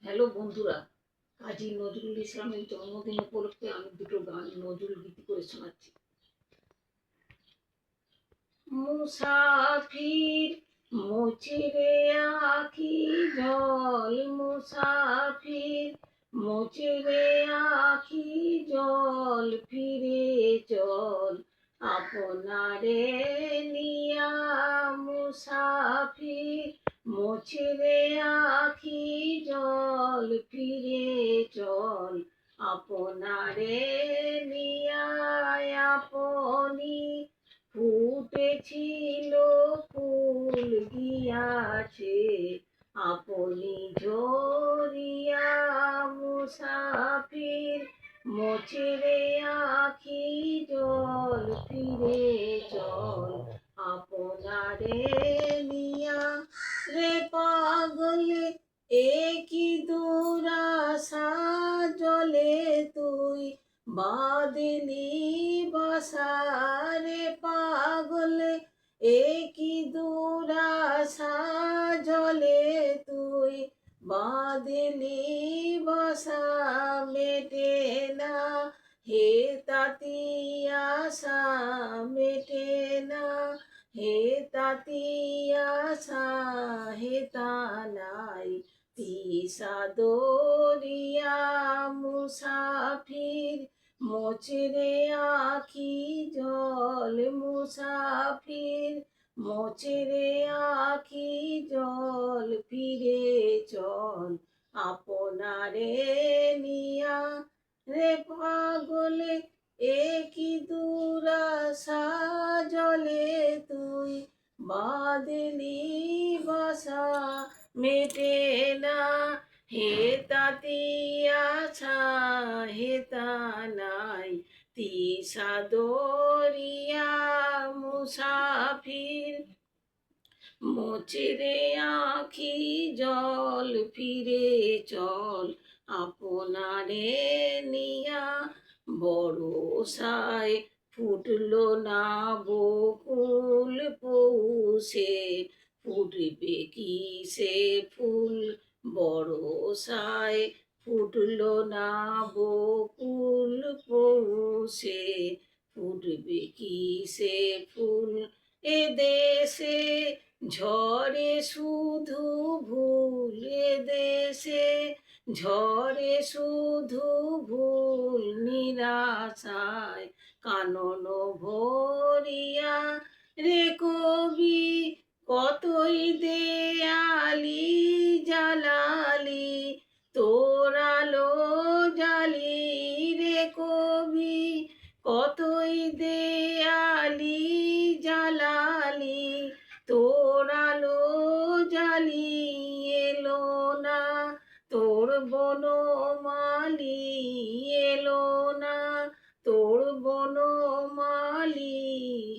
Hello বন্ধুরা, কাজী নজরুল ইসলামের জন্মদিন উপলক্ষে আমি দুটো গান নজরুল গীতি করে শোনাচ্ছি। মুসাফির মুছে রে আখি জল, মুসাফির মুছে রে আখি জল, ফিরে চল আপনারে নিয়া। মুসাফির মুছে রে আখি জল, ফিরে চল আপনারে নিয়া। আপনি ফুটেছিল ফুল গিয়াছে আপনি ঝরিয়া। মুসাফির মুছে রে আখি জল, ফিরে চল আপনারে নিয়া। রে পাগলে একই দুরাশা জলে তুই বাঁধলি বাসা। রে পাগলে একই দুরাশা জলে তুই বাঁধলি বাসা। মেটে না হে তাতি আশা, মেটে না হে তাতি আশা, হে তানাই তিসা দরিয়া। মুসাফির মুছে রে আখি জল, মুসাফির মুছে রে আখি জল, ফিরে চল আপনারে নিয়া। রে পাগলে একই দুরাশা জলে তুই বাঁধলি বাসা। মেটে না হে তাতি আশা, হে তানাই তিসা দরিয়া। মুসাফির মুছে রে আখি জল, ফিরে চল আপনারে নিয়া। বরষায় ফুটলো না বকুল পৌষে ফুটবে কি সে ফুল। বরষায় ফুটলো না বকুল পৌষে ফুটবে কি সে ফুল। এ দেশে ঝরে শুধু ভুল, এ দেশে ঝরে শুধু ভুল। নিরাশায় কানন ভরিয়া রে কবি কতই দেয়ালি জালালি তোর আলো জালি। রে কবি কতই দেয়ালি জালালি তোর আলো জালি। এলো না তোর বনমালি, এলো না তোর বনমালি,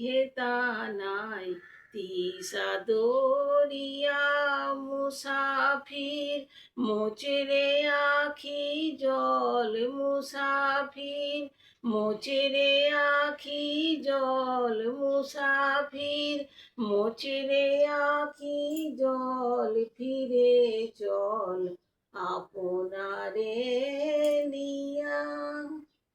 হে তানাই তিসা দরিয়া। মুসাফির মুছে রে আখি জল, মুসাফির মুছে রে আখি জল, মুসাফির মুছে রে আখি জল, ফিরে চল আপনারে নিয়া।